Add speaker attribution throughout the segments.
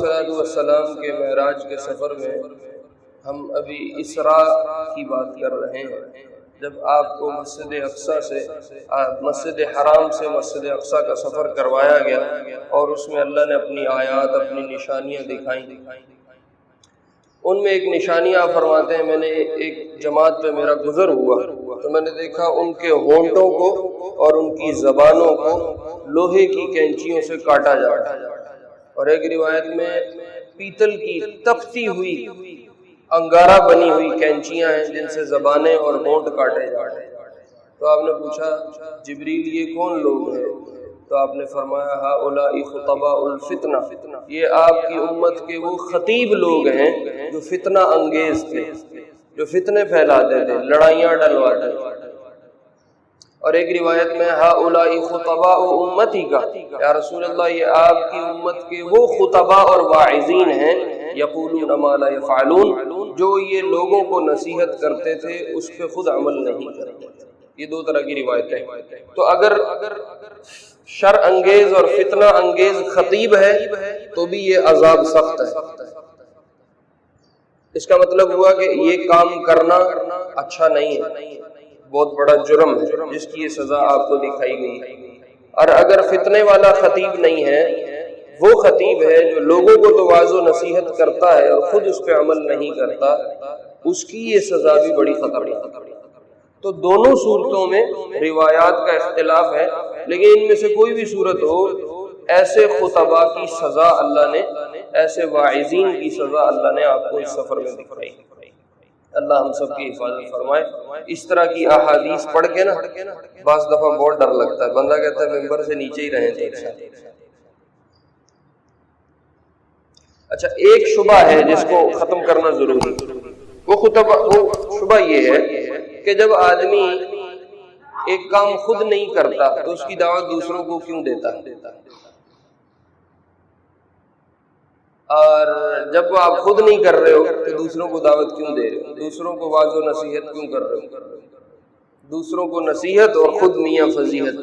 Speaker 1: علیہ السلام کے معراج کے سفر میں ہم ابھی اسراء کی بات کر رہے ہیں، جب آپ کو مسجد اقصیٰ سے مسجد حرام سے مسجد اقصیٰ کا سفر کروایا گیا اور اس میں اللہ نے اپنی آیات، اپنی نشانیاں دکھائیں۔ ان میں ایک نشانی آپ فرماتے ہیں، میں نے ایک جماعت پہ میرا گزر ہوا تو میں نے دیکھا ان کے ہونٹوں کو اور ان کی زبانوں کو لوہے کی کینچیوں سے کاٹا جا رہا ہے، اور ایک روایت میں پیتل کی تپتی ہوئی انگارہ بنی ہوئی کینچیاں ہیں جن سے زبانیں اور ہونٹ کاٹے جا رہے ہیں۔ تو آپ نے پوچھا جبریل یہ کون لوگ ہیں؟ تو آپ نے فرمایا ہؤلاء خطباء الفتنہ، یہ آپ کی امت کے وہ خطیب لوگ ہیں جو فتنہ انگیز تھے، جو فتنے پھیلاتے تھے، لڑائیاں ڈلواتے تھے۔ اور ایک روایت میں ہؤلاء خطباء امتی کا، یا رسول اللہ یہ آپ کی امت کے وہ خطباء اور واعظین ہیں یقولون ما لا یفعلون، جو یہ لوگوں کو نصیحت کرتے تھے اس پہ خود عمل نہیں کرتے۔ یہ دو طرح کی روایتیں۔ تو اگر شر انگیز اور فتنہ انگیز خطیب ہے تو بھی یہ عذاب سخت ہے۔ اس کا مطلب ہوا کہ یہ کام کرنا اچھا نہیں ہے، بہت بڑا جرم ہے جس کی یہ سزا آپ کو دکھائی گئی۔ اور اگر فتنے والا خطیب نہیں ہے، وہ خطیب ہے جو لوگوں کو تو واعظ و نصیحت کرتا ہے اور خود اس پہ عمل نہیں کرتا، اس کی یہ سزا بھی بڑی خطرناک ہے۔ تو دونوں صورتوں میں روایات کا اختلاف ہے، لیکن ان میں سے کوئی بھی صورت ہو، ایسے خطباء کی سزا اللہ نے، ایسے واعظین کی سزا اللہ نے آپ کو اس سفر میں دکھائی۔ اللہ ہم سب کی حفاظت فرمائے۔ اس طرح کی احادیث پڑھ کے نا بعض دفعہ بہت ڈر لگتا ہے، بندہ کہتا ہے ممبر سے نیچے ہی رہیں تو اچھا۔ اچھا، ایک شبہ ہے جس کو ختم کرنا ضروری، وہ شبہ یہ ہے کہ جب آدمی ایک کام خود نہیں کرتا تو اس کی دعوت دوسروں کو کیوں دیتا ہے؟ اور جب آپ خود نہیں کر رہے ہو تو دوسروں کو دعوت کیوں دے رہے ہو؟ دوسروں کو واعظ و نصیحت کیوں کر رہے ہو؟ دوسروں کو نصیحت اور خود میاں فضیحت۔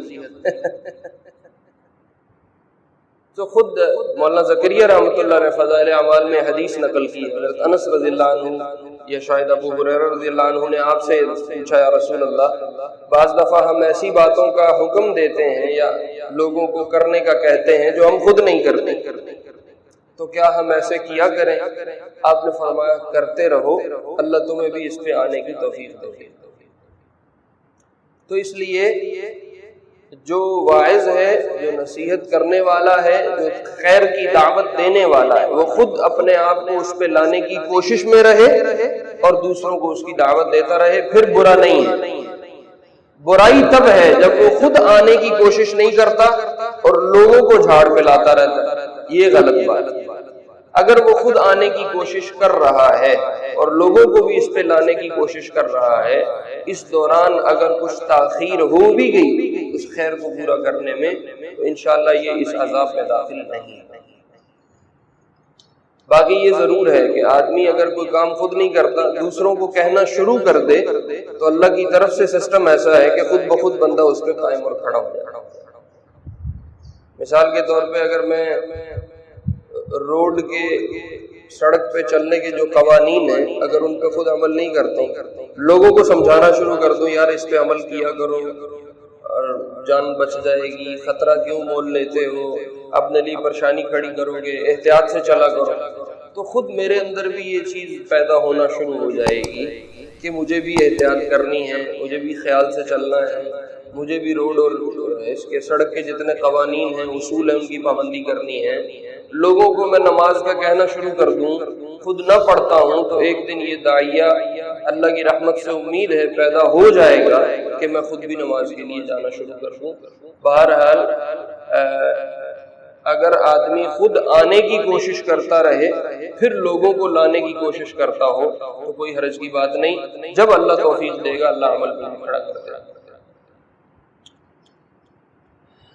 Speaker 1: تو خود مولانا زکریا رحمۃ اللہ نے فضائل اعمال میں حدیث نقل کی، حضرت انس رضی اللہ عنہ یا شاید ابو ہریرہ رضی اللہ عنہ نے آپ سے پوچھا، یا رسول اللہ بعض دفعہ ہم ایسی باتوں کا حکم دیتے ہیں یا لوگوں کو کرنے کا کہتے ہیں جو ہم خود نہیں کرتے، تو کیا ہم ایسے کیا کریں؟ آپ نے فرمایا کرتے رہو، اللہ تمہیں بھی اس پہ آنے کی توفیق دے۔ تو اس لیے جو واعظ ہے، جو نصیحت کرنے والا ہے، جو خیر کی دعوت دینے والا ہے، وہ خود اپنے آپ کو اس پہ لانے کی کوشش میں رہے اور دوسروں کو اس کی دعوت دیتا رہے، پھر برا نہیں ہے۔ برائی تب ہے جب وہ خود آنے کی کوشش نہیں کرتا اور لوگوں کو جھاڑ پہ لاتا رہتا ہے، یہ غلط بات ہے۔ اگر وہ خود آنے کی کوشش کر رہا ہے اور لوگوں کو بھی اس پہ لانے کی کوشش کر رہا ہے، اس دوران اگر کچھ تاخیر ہو بھی گئی اس خیر کو پورا کرنے میں، تو انشاءاللہ یہ اس عذاب میں داخل نہیں ہے۔ باقی یہ ضرور ہے کہ آدمی اگر کوئی کام خود نہیں کرتا، دوسروں کو کہنا شروع کر دے تو اللہ کی طرف سے سسٹم ایسا ہے کہ خود بخود بندہ اس پہ قائم اور کھڑا ہو جائے۔ مثال کے طور پہ اگر میں روڈ کے سڑک پہ چلنے کے جو قوانین ہیں اگر ان پہ خود عمل نہیں کرتا ہوں، لوگوں کو سمجھانا شروع کر دوں یار اس پہ عمل کیا کرو اور جان بچ جائے گی، خطرہ کیوں مول لیتے ہو، اپنے لیے پریشانی کھڑی کرو گے، احتیاط سے چلا کرو، تو خود میرے اندر بھی یہ چیز پیدا ہونا شروع ہو جائے گی کہ مجھے بھی احتیاط کرنی ہے، مجھے بھی خیال سے چلنا ہے، مجھے بھی روڈ اور اس کے سڑک کے جتنے قوانین ہیں، اصول ہیں، ان کی پابندی کرنی ہے۔ لوگوں کو میں نماز کا کہنا شروع کر دوں، خود نہ پڑھتا ہوں، تو ایک دن یہ داعیہ اللہ کی رحمت سے امید ہے پیدا ہو جائے گا کہ میں خود بھی نماز کے لیے جانا شروع کر دوں۔ بہرحال اگر آدمی خود آنے کی کوشش کرتا رہے پھر لوگوں کو لانے کی کوشش کرتا ہو تو کوئی حرج کی بات نہیں، جب اللہ توفیق دے گا اللہ عمل پہ کھڑا کر دے گا۔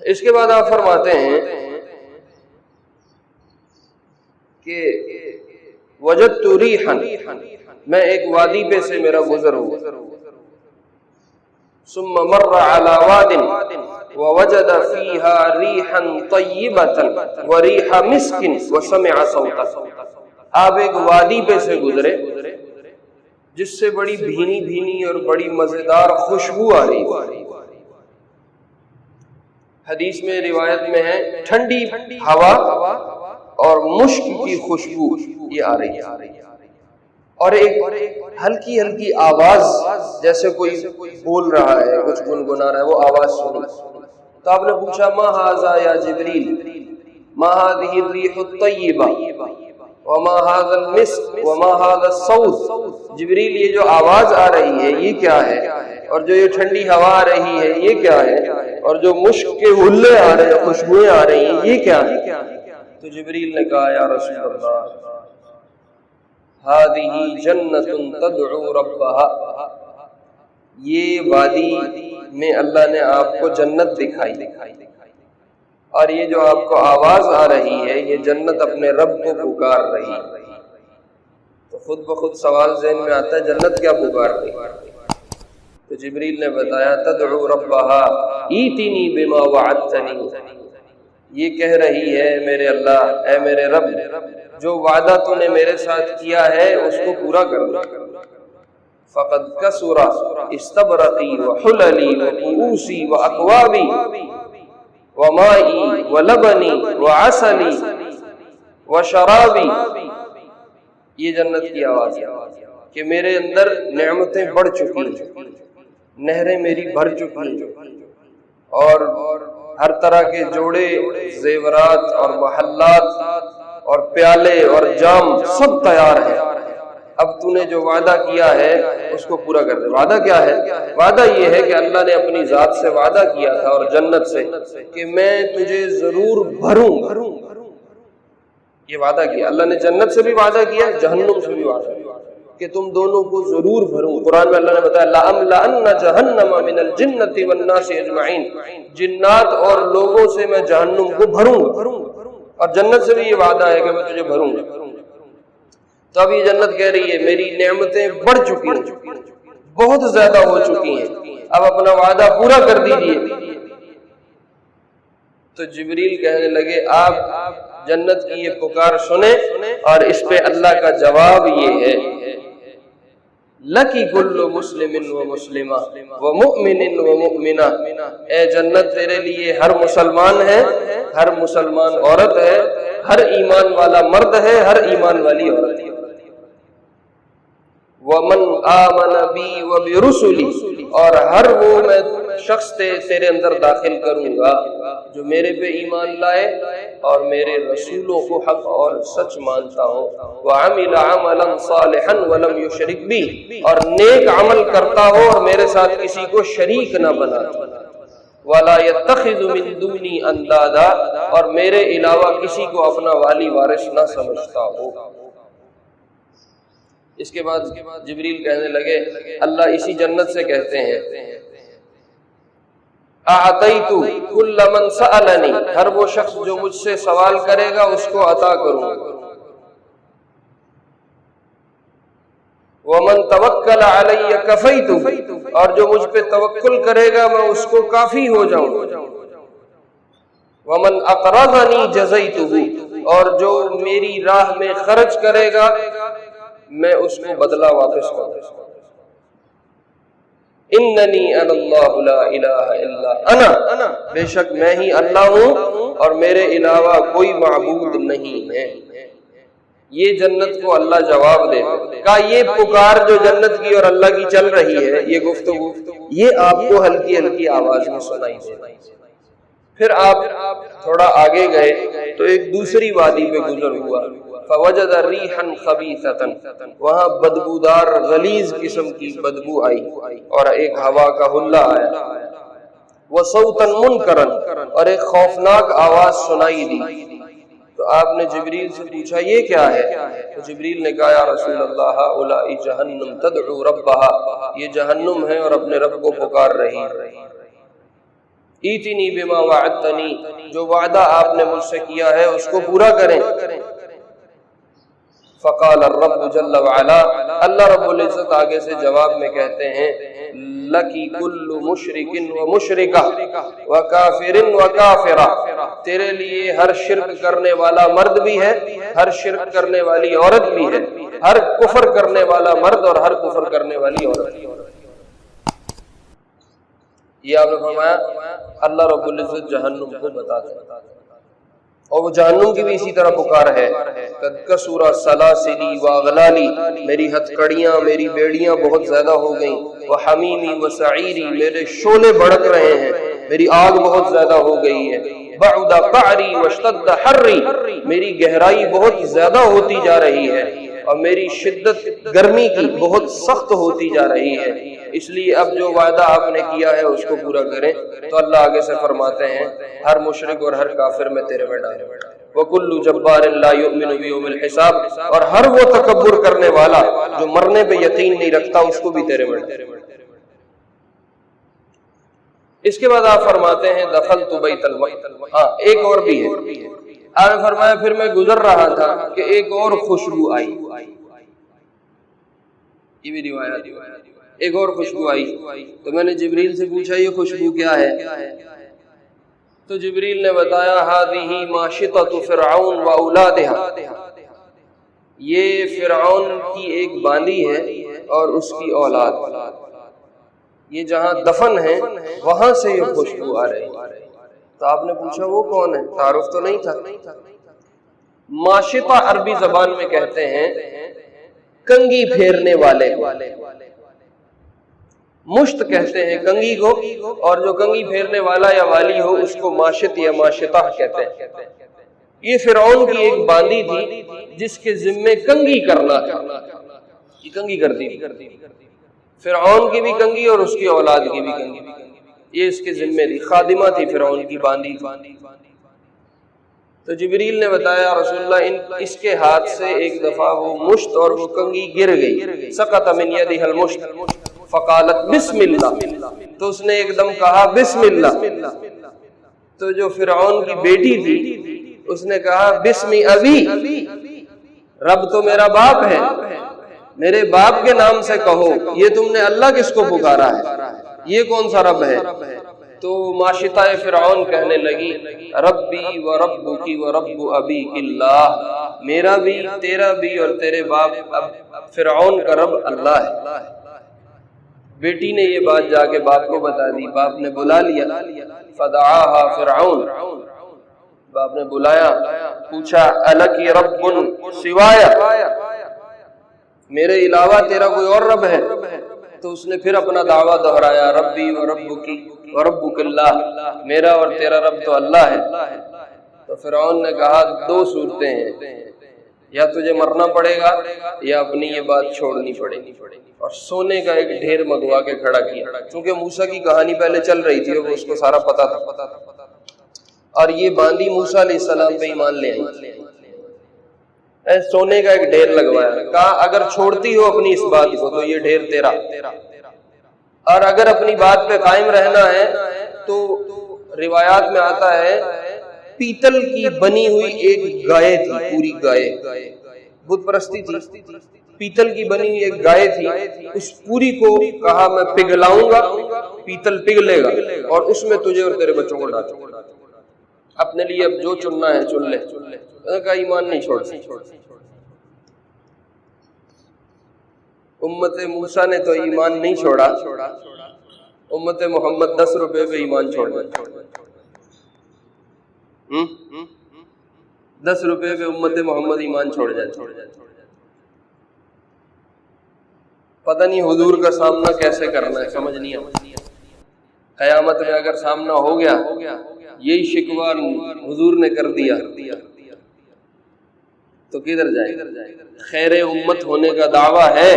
Speaker 1: اس کے بعد آپ فرماتے ہیں کہ وجدت ریحا، میں ایک وادی پہ سے میرا گزر ہوا، ثم مر علی واد، ووجد فيها ريحا طيبة وريح مسك وسمع صوتا. آپ ایک وادی پہ سے گزرے جس سے بڑی بھینی بھینی اور بڑی مزیدار خوشبو آ رہی تھی. حدیث میں روایت میں ہے ٹھنڈی ہوا اور مشک کی خوشبو یہ آ رہی ہے، اور ایک ہلکی ہلکی آواز جیسے کوئی بول رہا ہے، کچھ گنگنا رہا ہے، وہ آواز سنی. تو آپ نے پوچھا ما ھذا یا جبریل، ما ھذہ الریح الطیبہ وما ھذا المسک وما ھذا الصوت. جبریل یہ جو آواز آ رہی ہے یہ کیا ہے، اور جو یہ ٹھنڈی ہوا آ رہی ہے یہ کیا ہے، اور جو مشک کے حلے آ رہے ہیں، خوشبوئیں آ رہی ہیں یہ کیا ہے. تو جبریل نے کہا یا رسول اللہ ہذہ جنت تدعو ربہا، یہ وادی میں اللہ نے آپ کو جنت دکھائی، اور یہ جو آپ کو آواز آ رہی ہے یہ جنت اپنے رب کو پکار رہی ہے. تو خود بخود سوال ذہن میں آتا ہے جنت کیا پکار رہی ہے؟ تو جبریل نے بتایا تدعو ربہا ایتنی بما وعدتنی، یہ کہہ رہی ہے میرے اللہ، اے میرے رب جو وعدہ تو نے میرے ساتھ کیا ہے اس کو پورا کر دو. فقد کسر استبرقی وحللی وقؤوسی واکوابی ومائی ولبنی وعسلی وشرابی. یہ جنت کی آواز ہے کہ میرے اندر نعمتیں بڑھ چکی ہیں، نہریں میری بھر چکی ہیں، اور ہر طرح کے جوڑے زیورات اور محلات اور پیالے اور جام سب تیار ہیں. اب تو نے جو وعدہ کیا ہے اس کو پورا کر دے. وعدہ کیا ہے؟ وعدہ یہ ہے کہ اللہ نے اپنی ذات سے وعدہ کیا تھا اور جنت سے کہ میں تجھے ضرور بھروں. یہ وعدہ کیا اللہ نے، جنت سے بھی وعدہ کیا، جہنم سے بھی وعدہ کیا کہ تم دونوں کو ضرور بھروں. قرآن میں اللہ نے بتایا لَأَمْلَأَنَّ جَهَنَّمَ مِنَ الْجِنَّةِ وَالنَّاسِ أَجْمَعِينَ، جنات اور لوگوں سے میں جہنم کو بھروں گا. اور جنت سے بھی یہ وعدہ ہے کہ میں تجھے بھروں گا. تو اب یہ جنت کہہ رہی ہے میری نعمتیں بڑھ چکی ہیں، بہت زیادہ ہو چکی ہیں، اب اپنا وعدہ پورا کر دیجیے. تو جبریل کہنے لگے آپ جنت کی یہ پکار سنیں، اور اس پہ اللہ کا جواب یہ ہے لکی کل مسلم و مسلمہ و مؤمن و مؤمنہ، اے جنت تیرے لیے ہر مسلمان ہے، ہر مسلمان عورت ہے، ہر ایمان والا مرد ہے، ہر ایمان والی عورت ہے. وَمَنْ آمَنَ بِي وَبِرُسُلِي، اور ہر وہ میں شخص تیرے اندر داخل کروں گا جو میرے پہ ایمان لائے اور میرے رسولوں کو حق اور سچ مانتا ہو. وَعَمِلَ عَمَلًا صَالِحًا وَلَمْ يُشْرِكْ بِي، اور نیک عمل کرتا ہو اور میرے ساتھ کسی کو شریک نہ بناتا. وَلَا يَتَّخِذُ مِن دُونِي أَندَادًا، اور میرے علاوہ کسی کو اپنا والی وارث نہ سمجھتا ہو. اس کے بعد جبریل کہنے لگے اللہ اسی جنت سے کہتے ہیں اعطیت کل من سألنی، ہر وہ شخص جو مجھ سے سوال کرے گا اس کو عطا کروں. ومن توکل علی کفیت، اور جو مجھ پہ توکل کرے گا میں اس کو کافی ہو جاؤں. ومن اقرضنی جزیتہ، اور جو میری راہ میں خرچ کرے گا میں اس کو بدلہ واپس کروں. اننی انا اللہ لا الہ الا انا، بے شک میں ہی اللہ ہوں اور میرے علاوہ کوئی معبود نہیں ہے. یہ جنت کو اللہ جواب دے کہ یہ پکار جو جنت کی اور اللہ کی چل رہی ہے، یہ گفتگو، یہ آپ کو ہلکی ہلکی آواز میں سنائی دے. پھر آپ تھوڑا آگے گئے تو ایک دوسری وادی پہ گزر ہوا. فوجد ریحا خبیثۃ، وہاں بدبودار غلیظ قسم کی بدبو آئی اور ایک ہوا کا حلہ آیا. وصوتا منکرا، اور ایک خوفناک آواز سنائی دی. تو آپ نے جبریل سے پوچھا یہ کیا ہے؟ تو جبریل نے کہا یا رسول اللہ ہؤلاء جہنم تدعو ربہا، یہ جہنم ہے اور اپنے رب کو پکار رہی. ایتنی بما وعدتنی، جو وعدہ آپ نے مجھ سے کیا ہے اس کو پورا کریں. فقال الرب جل وعلا، اللہ رب العزت آگے سے جواب میں کہتے ہیں، لکی کل مشرک و مشرکہ و کافر و کافرہ، تیرے لیے ہر شرک کرنے والا مرد بھی ہے، ہر شرک کرنے والی عورت بھی ہے، ہر کفر کرنے والا مرد اور ہر کفر کرنے والی عورت۔ یہ آپ نے فرمایا اللہ رب العزت جہنم کو بتاتے ہیں، اور وہ جہنم کی بھی اسی طرح پکار ہے، قد کسر سلاسلی واغلالی، میری ہتھ کڑیاں، میری بیڑیاں بہت زیادہ ہو گئیں، وحمیمی وسعیری، میرے شعلے بھڑک رہے ہیں، میری آگ بہت زیادہ ہو گئی ہے، بعد قعری واشتد حری، میری گہرائی بہت زیادہ ہوتی جا رہی ہے اور میری شدت گرمی کی بہت سخت ہوتی جا رہی ہے، اس لیے اب جو وعدہ آپ نے کیا ہے اس کو پورا کریں۔ تو اللہ آگے سے فرماتے ہیں ہر مشرک اور ہر کافر میں تیرے میں ڈالوں گا، وَكُلُّ جَبَّارٍ لَا يُؤْمِنُ بِيَوْمِ الْحِسَابِ، اور ہر وہ تکبر کرنے والا جو مرنے پہ یقین نہیں رکھتا اس کو بھی تیرے میں ڈالوں گا۔ اس کے بعد آپ فرماتے ہیں دخلت بیت المقدس، ہاں ایک اور بھی ہے، آپ نے فرمایا پھر میں گزر رہا تھا کہ ایک اور خوشبو آئی، یہ بھی روایت، ایک اور خوشبو آئی، تو میں نے جبریل سے پوچھا یہ خوشبو کیا ہے؟ تو جبریل نے بتایا ہذہ ماشطۃ فرعون و اولادها، یہ فرعون کی ایک باندی ہے اور اس کی اولاد، یہ جہاں دفن ہے وہاں سے یہ خوشبو آ رہی ہے۔ تو آپ نے پوچھا وہ کون ہے؟ تعارف تو نہیں تھا۔ ماشطہ عربی زبان میں کہتے ہیں کنگھی پھیرنے والے، مشت کہتے ہیں کنگھی کو، اور جو کنگھی پھیرنے والا یا والی ہو اس کو ماشط یا ماشطہ کہتے ہیں۔ یہ فرعون کی ایک باندی تھی جس کے ذمے کنگھی کرنا تھا، یہ کنگھی کرتی تھی، فرعون کی بھی کنگھی اور اس کی اولاد کی بھی کنگھی، یہ اس کے ذمے تھی، خادمہ تھی فرعون کی، باندی تھی۔ تو جبریل نے بتایا رسول اللہ اس کے ہاتھ سے ایک دفعہ وہ مشت اور وہ کنگھی گر گئی، سقط من یدہ المشت فقالت بسم اللہ، تو اس نے ایک دم کہا بسم اللہ۔ تو جو فرعون کی بیٹی تھی اس نے کہا بسم ابی، رب تو میرا باپ ہے، میرے باپ کے نام سے کہو، یہ تم نے اللہ کس کو پکارا ہے، یہ کون سا رب ہے؟ تو ماشطہ فرعون کہنے لگی ربی و ربکی و رب ابیک اللہ، میرا بھی تیرا بھی اور تیرے باپ فرعون کا رب اللہ ہے۔ بیٹی نے یہ بات جا کے باپ کو بتا دی، باپ نے بلا لیا، فدعاها فرعون، باپ نے بلایا، پوچھا الکی رب سوایا، میرے علاوہ تیرا کوئی اور رب ہے؟ تو اس نے پھر اپنا دعویٰ دہرایا ربی و ربکی و ربک اللہ، میرا اور تیرا رب تو اللہ ہے۔ تو فرعون نے کہا دو صورتیں ہیں، یا تجھے مرنا پڑے گا یا اپنی یہ بات چھوڑنی پڑے گی، اور سونے کا ایک ڈھیر منگوا کے کھڑا کیا، چونکہ موسیٰ کی کہانی پہلے چل رہی تھی اور اس کو سارا پتا تھا، اور یہ باندی موسیٰ علیہ السلام پہ ایمان لے آئی، سونے کا ایک ڈھیر لگوایا، کہا اگر چھوڑتی ہو اپنی اس بات کو تو یہ ڈھیر تیرا، اور اگر اپنی بات پہ قائم رہنا ہے تو روایات میں آتا ہے پیتل کی بنی ہوئی ایک گائے تھی، پوری گائے، بت پرستی تھی، پیتل کی بنی ہوئی ایک گائے تھی، اس پوری کو کہا میں پگھلاؤں گا، پیتل پگھلے گا اور اس میں تجھے اور تیرے بچوں کو ڈالوں گا، اپنے لیے اب جو چننا ہے چن لے۔ کا ایمان نہیں چھوڑ سکتا، امت موسیٰ نے تو ایمان نہیں چھوڑا، امت محمد 10 روپے پہ ایمان چھوڑ دیا، 10 روپے پہ امت محمد ایمان چھوڑ جائے، پتہ نہیں حضور کا سامنا کیسے کرنا ہے، سمجھ نہیں آتا، قیامت میں اگر سامنا ہو گیا یہی شکوہ حضور نے کر دیا تو کدھر جائے؟ خیر امت ہونے کا دعویٰ ہے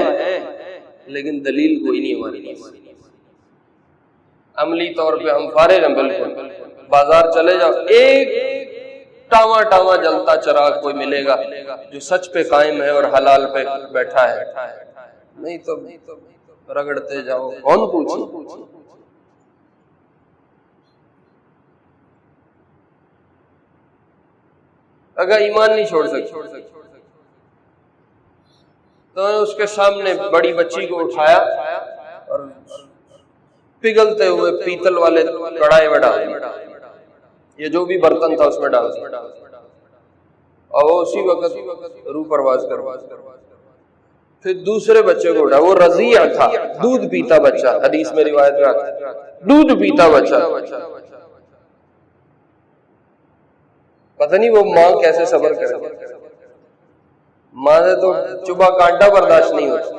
Speaker 1: لیکن دلیل کوئی نہیں ہمارے پاس، عملی طور پہ ہم فارغ ہیں بالکل، بازار چلے جاؤ ایک ٹاواں ٹاواں جلتا چراغ کوئی ملے گا جو سچ پہ قائم ہے اور حلال پہ بیٹھا ہے، نہیں تو رگڑتے جاؤ، کون پوچھے؟ اگر ایمان نہیں چھوڑ سکتے، تو اس کے سامنے بڑی بچی کو اٹھایا اور پگھلتے ہوئے پیتل والے کڑھائی میں ڈال دیا، یہ جو بھی برتن تھا اس میں ڈال دیا، اور وہ اسی وقت روح پرواز کروا۔ پھر دوسرے بچے کو اٹھا، وہ رضیع تھا، دودھ پیتا بچہ، حدیث میں روایت میں آتا ہے دودھ پیتا بچہ، پتہ نہیں وہ ماں کیسے صبر کرے، ماں سے تو چبا کانٹا برداشت نہیں ہوتا۔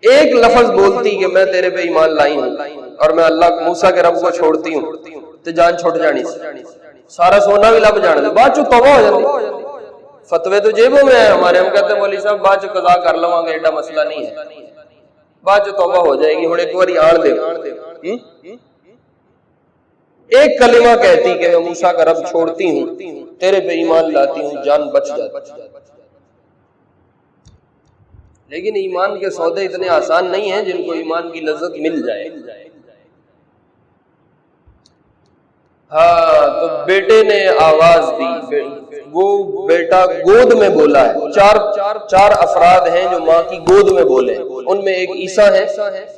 Speaker 1: ایک لفظ بولتی کہ میں تیرے پہ ایمان لائی ہوں اور میں اللہ موسیٰ کے رب کو چھوڑتی ہوں، تو جان چھوٹ جانی، سارا سونا بھی لب جانا، بعد چو توبہ ہو جاتی۔ فتوے تو جیبوں میں ہیں ہمارے، ہم کہتے ہیں مولوی صاحب بعد چو قضا کر لواں گے، ایڈا مسئلہ نہیں ہے، بعد چو توبہ ہو جائے گی، ہن ایک باری آن دے۔ ایک کلمہ کہتی کہ میں موسیٰ کا رب چھوڑتی ہوں، تیرے پہ ایمان لاتی ہوں، جان بچ جاتی۔ لیکن ایمان کے سودے اتنے آسان نہیں ہیں جن کو ایمان کی لذت مل جائے۔ ہاں تو بیٹے نے آواز دی، وہ بیٹا گود میں بولا ہے، چار افراد ہیں جو ماں کی گود میں بولے، ان میں ایک عیسیٰ ہے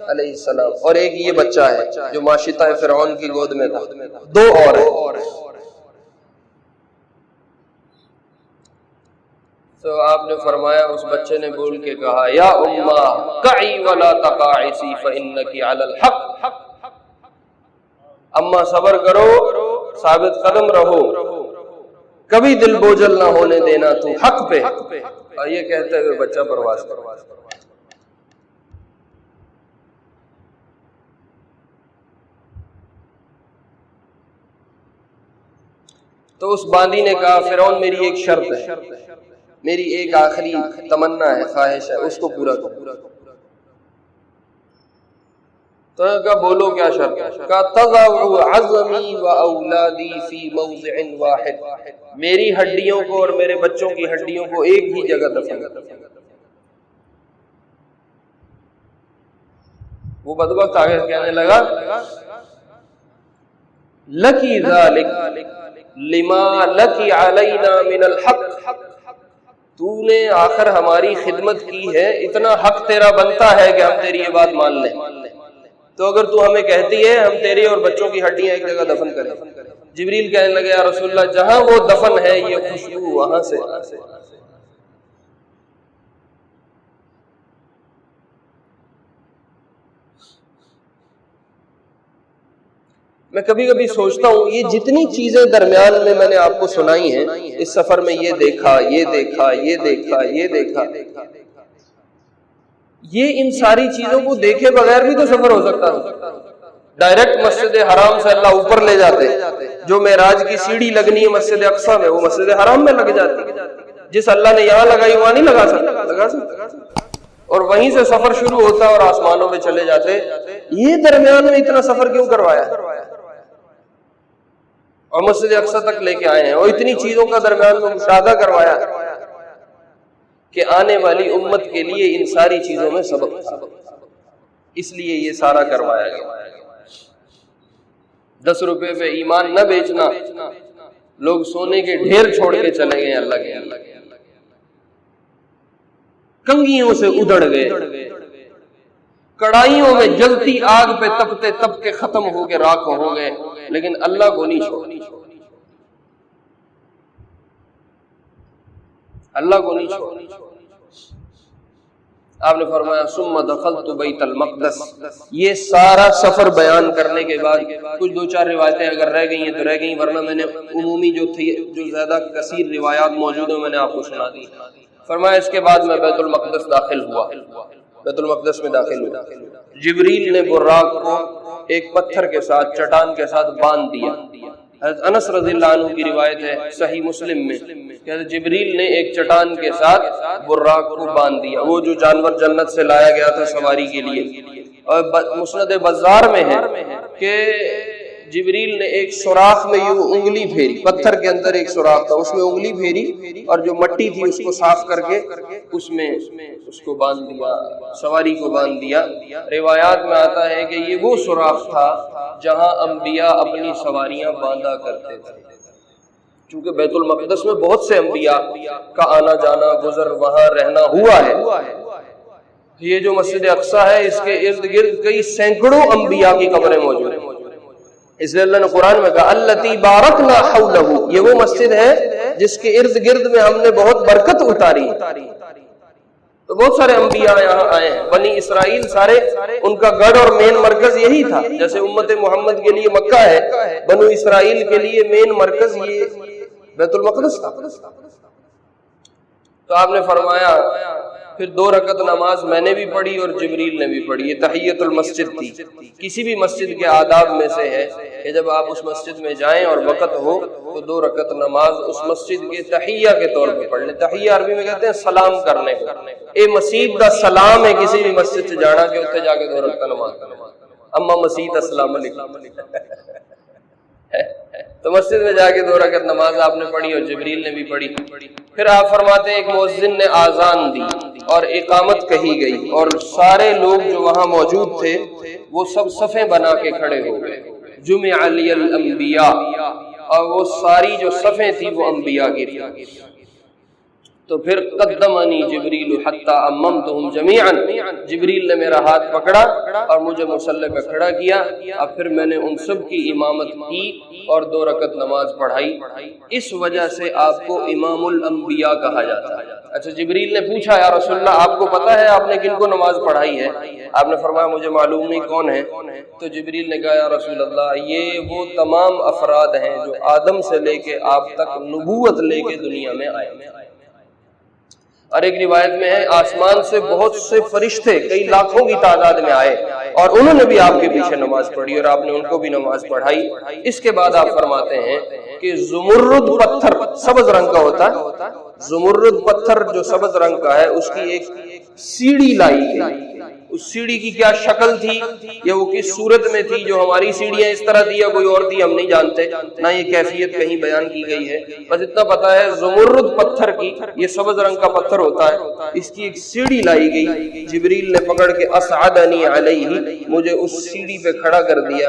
Speaker 1: علیہ السلام اور ایک یہ بچہ ہے جو ماشطہ فرعون کی گود میں تھا، دو اور ہیں۔ تو آپ نے فرمایا، اس بچے نے بول کے کہا، یا اماں کعی ولا تقاعسی فانکی علی الحق، اماں صبر کرو، ثابت قدم رہو، کبھی دل بوجھل نہ ہونے دینا تو حق پہ۔ اور یہ کہتے ہوئے بچہ پرواز کر۔ تو اس باندی نے کہا، فرعون میری ایک شرط ہے، میری ایک آخری تمنا ہے، خواہش ہے، اس کو پورا کرو۔ تو کہا بولو کیا شرط ہے؟ کہا تضع عظمی و اولادی فی موضع واحد، میری ہڈیوں کو اور میرے بچوں کی ہڈیوں کو ایک ہی جگہ دفن۔ وہ بدبخت آگے کہنے لگا، لکی ذالک لما لکی علینا من الحق، تو نے آخر ہماری خدمت کی ہے، اتنا حق تیرا بنتا ہے کہ ہم تیری یہ بات مان لیں، تو اگر تو ہمیں کہتی ہے ہم تیری اور بچوں کی ہڈیاں ایک جگہ دفن کریں۔ جبریل کہنے لگے، یا رسول اللہ جہاں وہ دفن ہے یہ خوشبو وہاں سے۔ میں کبھی کبھی سوچتا ہوں یہ جتنی چیزیں درمیان میں نے آپ کو سنائی ہیں، اس سفر میں یہ دیکھا، یہ دیکھا، یہ دیکھا، یہ دیکھا، یہ ان ساری چیزوں کو دیکھے بغیر بھی تو سفر ہو سکتا ہے۔ ڈائریکٹ مسجد حرام سے اللہ اوپر لے جاتے، جو معراج کی سیڑھی لگنی ہے مسجد اقصیٰ میں، وہ مسجد حرام میں لگ جاتی، جس اللہ نے یہاں لگائی وہاں نہیں لگا سکتا، اور وہیں سے سفر شروع ہوتا اور آسمانوں میں چلے جاتے۔ یہ درمیان میں اتنا سفر کیوں کروایا اور مسجد اقصیٰ تک لے کے آئے ہیں، اور اتنی چیزوں کا درمیان میں مشاہدہ کروایا کہ آنے والی امت کے لیے ان ساری چیزوں میں سبق تھا، اس لیے یہ سارا کروایا گیا۔ 10 روپے پہ ایمان نہ بیچنا، لوگ سونے کے ڈھیر چھوڑ کے چلے گئے اللہ کے، کنگھیوں سے ادھڑ گئے، کڑائیوں میں جلتی آگ پہ تپتے تپ کے ختم ہو کے راکھ ہو گئے، لیکن اللہ کو نہیں چھوڑا، اللہ کو نہیں چھوڑا۔ آپ نے فرمایا ثم دخلت بیت المقدس، یہ سارا سفر بیان کرنے کے بعد کچھ 2-4 روایتیں اگر رہ گئی ہیں تو رہ گئیں، ورنہ میں نے عمومی جو تھی، جو زیادہ کثیر روایات موجود ہیں میں نے آپ کو سنا دی۔ فرمایا اس کے بعد میں بیت المقدس داخل ہوا، بیت المقدس میں داخل ہوا، جبریل نے براق کو ایک پتھر کے ساتھ، چٹان کے ساتھ باندھ دیا۔ حضرت انس رضی اللہ عنہ کی روایت ہے صحیح مسلم میں کہ جبریل نے ایک چٹان کے ساتھ براق کو باندھ دیا، وہ جو جانور جنت سے لایا گیا تھا سواری کے لیے۔ اور مسند بزار میں ہے کہ جبریل نے ایک سوراخ میں یوں انگلی پھیری، پتھر کے اندر ایک سوراخ تھا، اس میں انگلی پھیری اور جو مٹی تھی اس کو صاف کر کے اس میں اس کو باندھ دیا، سواری کو باندھ دیا۔ روایات میں آتا ہے کہ یہ وہ سوراخ تھا جہاں انبیاء اپنی سواریاں باندھا کرتے تھے، چونکہ بیت المقدس میں بہت سے انبیاء کا آنا جانا گزر وہاں رہنا ہوا ہے. یہ جو مسجد اقصیٰ ہے اس کے ارد گرد کئی سینکڑوں انبیاء کی قبریں موجود ہیں. اس لیے اللہ نے قرآن میں کہا التی بارکنا حولہ، یہ وہ مسجد ہے جس کے ارد گرد میں ہم نے بہت برکت اتاری. تو بہت سارے انبیاء یہاں آئے ہیں. بنی اسرائیل سارے ان کا گڑھ اور مین مرکز یہی تھا. جیسے امت محمد کے لیے مکہ ہے، بنو اسرائیل کے لیے مین مرکز یہ بیت المقدس تھا. تو آپ نے فرمایا پھر 2 رکعت نماز میں نے بھی پڑھی اور جبریل نے بھی پڑھی. یہ تحیۃ المسجد تھی. کسی بھی مسجد کے آداب میں سے ہے کہ جب آپ اس مسجد میں جائیں اور وقت ہو تو 2 رکعت نماز اس مسجد کے تحیہ کے طور پہ پڑھ لیں. تحیہ عربی میں کہتے ہیں سلام کرنے کو. اے مسجد دا سلام ہے کسی بھی مسجد سے جانا کہ اتنے جا کے 2 رکعت نماز کرنا. اما مسجد السلام علیکم. تو مسجد میں جا کے 2 رکعت نماز آپ نے پڑھی اور جبریل نے بھی پڑھی. پھر آپ فرماتے ہیں ایک مؤذن نے آذان دی اور اقامت کہی گئی اور سارے لوگ جو وہاں موجود تھے وہ سب صفیں بنا کے کھڑے ہو گئے. جمع علی الانبیاء، اور وہ ساری جو صفیں تھی وہ انبیاء کی تھی. تو پھر قدمنی جبریل حتی اممتہم جمیعا، جبریل نے میرا ہاتھ پکڑا اور مجھے مصلی پہ کھڑا کیا. اب پھر میں نے ان سب کی امامت کی اور 2 رکعت نماز پڑھائی. اس وجہ سے آپ کو امام الانبیاء کہا جاتا ہے. اچھا جبریل نے پوچھا یا رسول اللہ آپ کو پتا ہے آپ نے کن کو نماز پڑھائی ہے؟ آپ نے فرمایا مجھے معلوم نہیں کون ہے. تو جبریل نے کہا یا رسول اللہ یہ وہ تمام افراد ہیں جو آدم سے لے کے آپ تک نبوت لے کے دنیا میں آئے. اور ایک روایت میں ہے آسمان سے بہت سے فرشتے کئی لاکھوں کی تعداد میں آئے اور انہوں نے بھی آپ کے پیچھے نماز پڑھی اور آپ نے ان کو بھی نماز پڑھائی. اس کے بعد آپ فرماتے ہیں کہ زمرد پتھر سبز رنگ کا ہوتا ہے. زمرد پتھر جو سبز رنگ کا ہے اس کی ایک سیڑھی لائی گئی. اس سیڑھی کی کیا شکل تھی یا وہ کس صورت میں تھی؟ جو ہماری سیڑھیاں اس طرح تھی یا کوئی اور تھی ہم نہیں جانتے، نہ یہ کیفیت کہیں بیان کی گئی ہے. بس اتنا پتا ہے زمرد پتھر کی، یہ سبز رنگ کا پتھر ہوتا ہے، اس کی ایک سیڑھی لائی گئی. جبریل نے پکڑ کے اصعدنی علیہ، مجھے اس سیڑھی پہ کھڑا کر دیا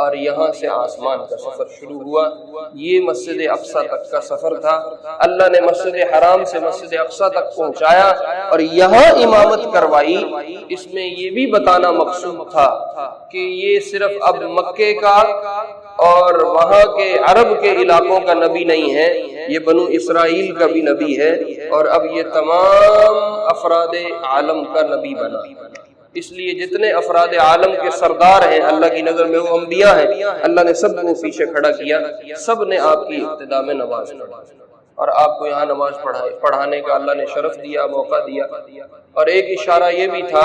Speaker 1: اور یہاں سے آسمان کا سفر شروع ہوا. یہ مسجد اقصیٰ تک کا سفر تھا. اللہ نے مسجد حرام سے مسجد اقصیٰ تک پہنچایا اور یہاں امامت کروائی. اس میں یہ بھی بتانا مقصود تھا کہ یہ صرف اب مکے کا اور وہاں کے عرب کے علاقوں کا نبی نہیں ہے، یہ بنو اسرائیل کا بھی نبی ہے اور اب یہ تمام افراد عالم کا نبی بنا. اس لیے جتنے افراد عالم کے سردار ہیں اللہ کی نظر میں وہ انبیاء ہیں. اللہ نے سب کو پیچھے کھڑا کیا، سب نے آپ کی ابتدا میں نماز پڑھی اور آپ کو یہاں نماز پڑھانے کا اللہ نے شرف دیا، موقع دیا. اور ایک اشارہ یہ بھی تھا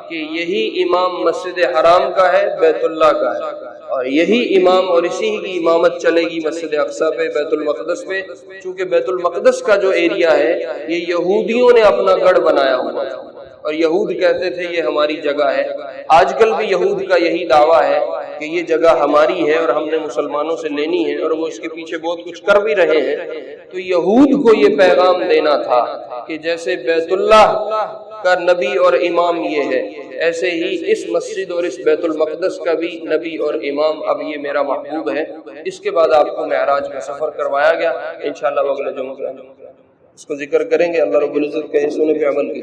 Speaker 1: کہ یہی امام مسجد حرام کا ہے، بیت اللہ کا ہے، اور یہی امام اور اسی کی امامت چلے گی مسجد اقصیٰ پہ، بیت المقدس پہ. چونکہ بیت المقدس کا جو ایریا ہے یہ یہودیوں نے اپنا گڑھ بنایا ہوا تھا اور یہود کہتے تھے یہ ہماری جگہ ہے. آج کل بھی یہود کا یہی دعویٰ ہے کہ یہ جگہ ہماری ہے اور ہم نے مسلمانوں سے لینی ہے، اور وہ اس کے پیچھے بہت کچھ کر بھی رہے ہیں. تو یہود کو یہ پیغام دینا تھا کہ جیسے بیت اللہ کا نبی اور امام یہ ہے، ایسے ہی اس مسجد اور اس بیت المقدس کا بھی نبی اور امام اب یہ میرا محبوب ہے. اس کے بعد آپ کو معراج کا سفر کروایا گیا. انشاءاللہ وہ اگلے جمعہ اس کو ذکر کریں گے. اللہ رب العزت کے سونے پہ عمل کی